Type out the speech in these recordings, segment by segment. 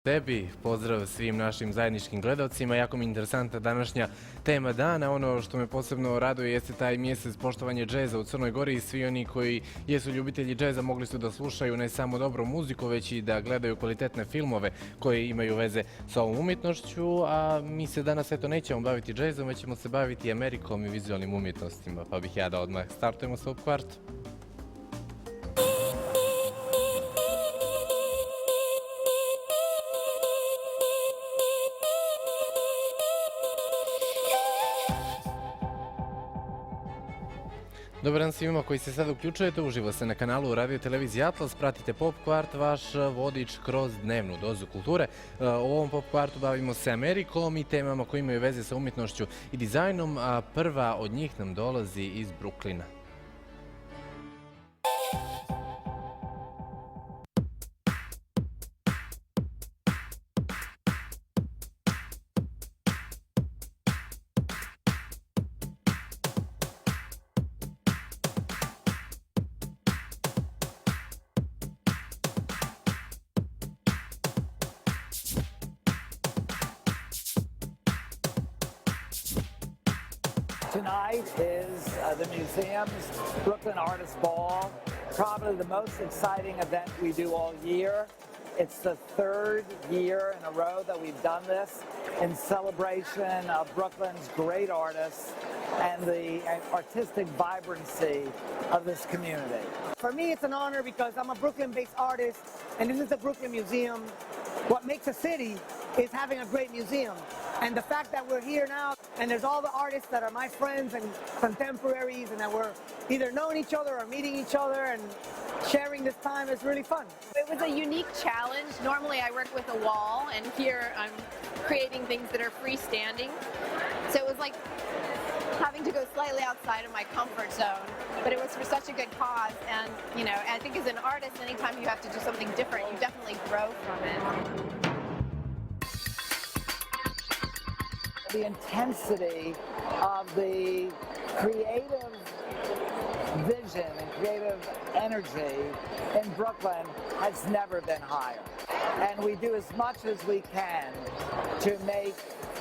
Tebi, pozdrav svim našim zajedničkim gledalcima. Jako mi je interesantna današnja tema dana. Ono što me posebno raduje jeste taj mjesec poštovanja džeza u Crnoj Gori i svi oni koji jesu ljubitelji džeza mogli su da slušaju ne samo dobru muziku, već i da gledaju kvalitetne filmove koji imaju veze sa ovom umjetnošću, a mi se danas nećemo baviti džezom, već ćemo se baviti Amerikom i vizualnim umjetnostima, pa bih ja da odmah startujemo sa kvart. Dobar dan svima koji se sad uključujete, uživo se na kanalu Radio Televizije Atlas, pratite Pop Kvart, vaš vodič kroz dnevnu dozu kulture. U ovom Pop Kvartu bavimo se Amerikom i temama koje imaju veze sa umjetnošću i dizajnom, a prva od njih nam dolazi iz Brooklyna. Tonight is the museum's Brooklyn Artist Ball, probably the most exciting event we do all year. It's the third year in a row that we've done this in celebration of Brooklyn's great artists and the artistic vibrancy of this community. For me, it's an honor because I'm a Brooklyn-based artist, and this is the Brooklyn Museum. What makes a city is having a great museum. And the fact that we're here now, and there's all the artists that are my friends and contemporaries, and that we're either knowing each other or meeting each other and sharing this time is really fun. It was a unique challenge. Normally I work with a wall, and here I'm creating things that are freestanding. So it was like having to go slightly outside of my comfort zone, but it was for such a good cause. And, you know, I think as an artist, anytime you have to do something different, you definitely grow from it. The intensity of the creative vision and creative energy in Brooklyn has never been higher. And we do as much as we can to make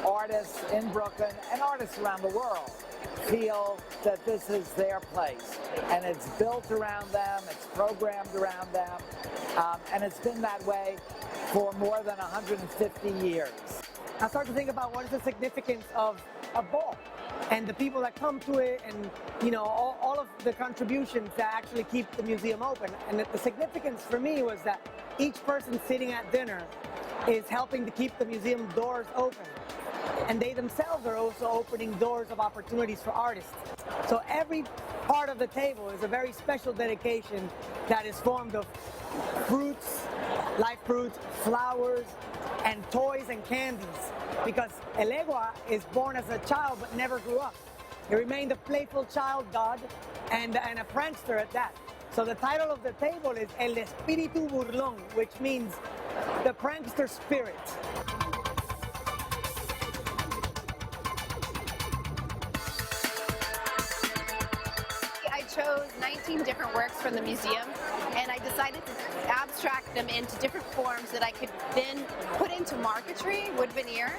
artists in Brooklyn and artists around the world feel that this is their place. And it's built around them, it's programmed around them, and it's been that way for more than 150 years. I start to think about what is the significance of a ball and the people that come to it, and you know, all of the contributions that actually keep the museum open. And the significance for me was that each person sitting at dinner is helping to keep the museum doors open, and they themselves are also opening doors of opportunities for artists. So every part of the table is a very special dedication that is formed of fruits, live fruits, flowers, and toys and candies, because El Egua is born as a child but never grew up. He remained a playful child god and a prankster at that. So the title of the table is El Espíritu Burlón, which means the prankster spirit. I chose 19 different works from the museum, and I decided to abstract them into different forms that I could then put into marquetry, wood veneer.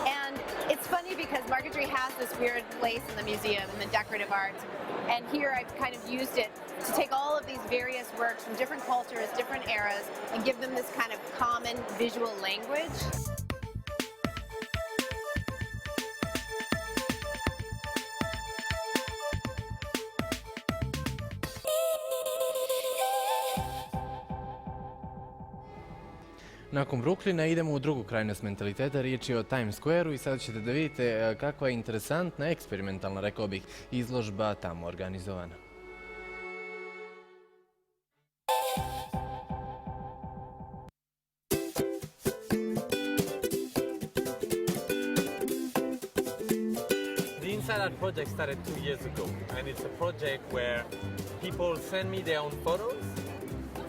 And it's funny because marquetry has this weird place in the museum in the decorative arts, and here I've kind of used it to take all of these various works from different cultures, different eras, and give them this kind of common visual language. Nakon Brooklyna idemo u drugu krajnost mentaliteta, riječ je o Times Square-u i sada ćete da vidite kakva je interesantna, eksperimentalna, rekao bih, izložba tamo organizovana. The Inside Out project started 2 years ago, and it's a project where people send me their own photos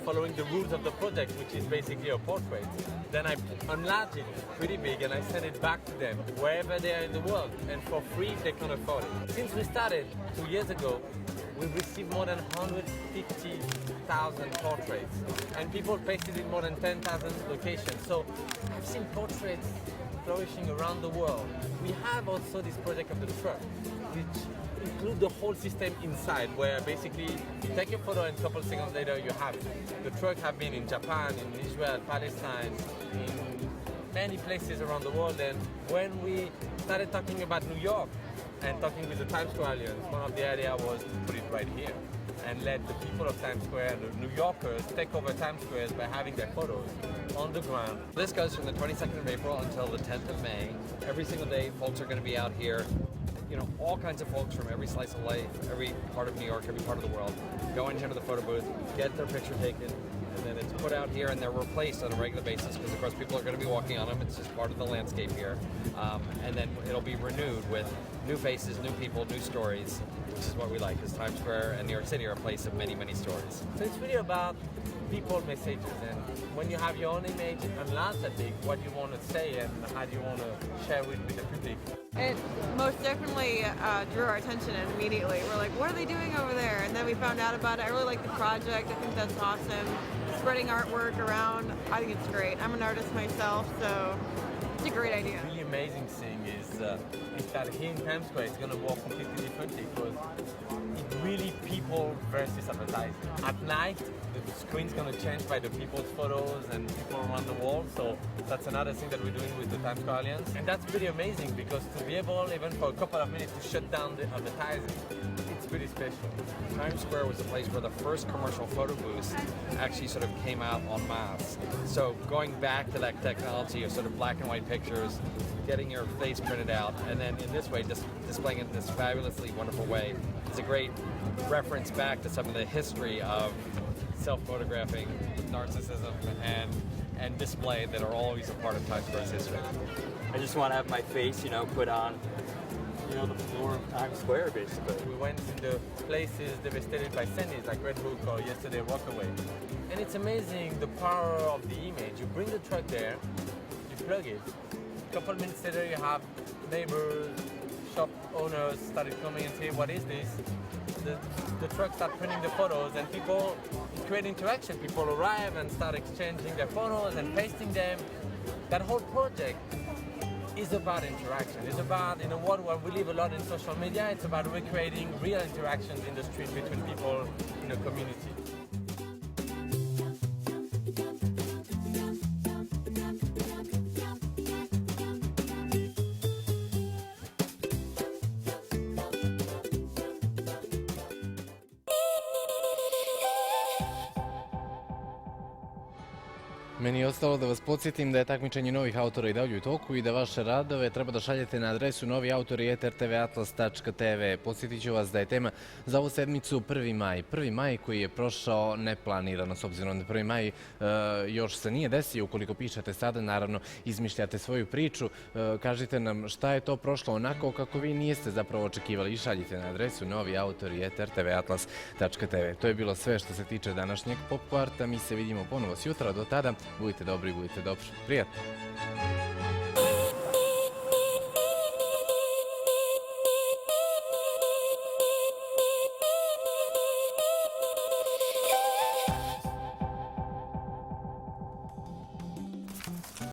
following the rules of the project, which is basically a portrait. Then I enlarge it pretty big and I send it back to them wherever they are in the world, and for free if they can afford it. Since we started 2 years ago, we've received more than 150,000 portraits, and people pasted in more than 10,000 locations. So I've seen portraits flourishing around the world. We have also this project of the truck, which include the whole system inside, where basically you take a photo and a couple seconds later you have it. The truck have been in Japan, in Israel, Palestine, in many places around the world. And when we started talking about New York and talking with the Times Square Alliance, one of the ideas was to put it right here and let the people of Times Square, the New Yorkers, take over Times Square by having their photos on the ground. This goes from the 22nd of April until the 10th of May. Every single day, folks are going to be out here. You know, all kinds of folks from every slice of life, every part of New York, every part of the world, go in here to the photo booth, get their picture taken, and then it's put out here and they're replaced on a regular basis because, of course, people are going to be walking on them. It's just part of the landscape here. And then it'll be renewed with new faces, new people, new stories, which is what we like, because Times Square and New York City are a place of many, many stories. So it's really about people messages, and when you have your own image and land that big, what you want to say and how do you want to share with the public. It most definitely drew our attention immediately. We're like, what are they doing over there? And then we found out about it. I really like the project. I think that's awesome. Spreading artwork around, I think it's great. I'm an artist myself, so it's a great idea. The really amazing thing is that here in Times Square it's going to work completely differently, because it really people versus advertising. At night, the screen's going to change by the people's photos and people around the world. So that's another thing that we're doing with the Times Square Alliance. And that's pretty amazing, because to be able, even for a couple of minutes, to shut down the advertising, it's pretty special. Times Square was a place where the first commercial photo booths actually sort of came out en masse. So going back to that technology of sort of black and white pictures, getting your face printed out, and then in this way displaying it in this fabulously wonderful way is a great reference back to some of the history of self-photographing, narcissism, and display that are always a part of Times Square's history. I just want to have my face, put on, the floor of Times Square, basically. We went in the places devastated by Sandy, like Red Hook or yesterday Rockaway. And it's amazing the power of the image. You bring the truck there, you plug it. A couple minutes later you have neighbors, shop owners started coming and say, what is this? The truck start printing the photos, and people create interaction. People arrive and start exchanging their photos and pasting them. That whole project is about interaction. It's about, in a world where we live a lot in social media, it's about recreating real interactions in the street between people in a community. Meni je ostalo da vas podsjetim da je takmičenje novih autora i dalje u toku i da vaše radove treba da šaljete na adresu noviautori@rtvatlas.tv. Podsjetit ću vas da je tema za ovu sedmicu 1. maj. 1. maj koji je prošao neplanirano, s obzirom da 1. maj još se nije desio. Ukoliko pišete sada, naravno, izmišljate svoju priču. Kažite nam šta je to prošlo onako kako vi niste zapravo očekivali i šaljite na adresu noviautori@rtvatlas.tv. To je bilo sve što se tiče današnjeg Pop Kvarta. Mi se vidimo ponovo sjutra. Do tada, budite dobri, budite dobri. Prijatno!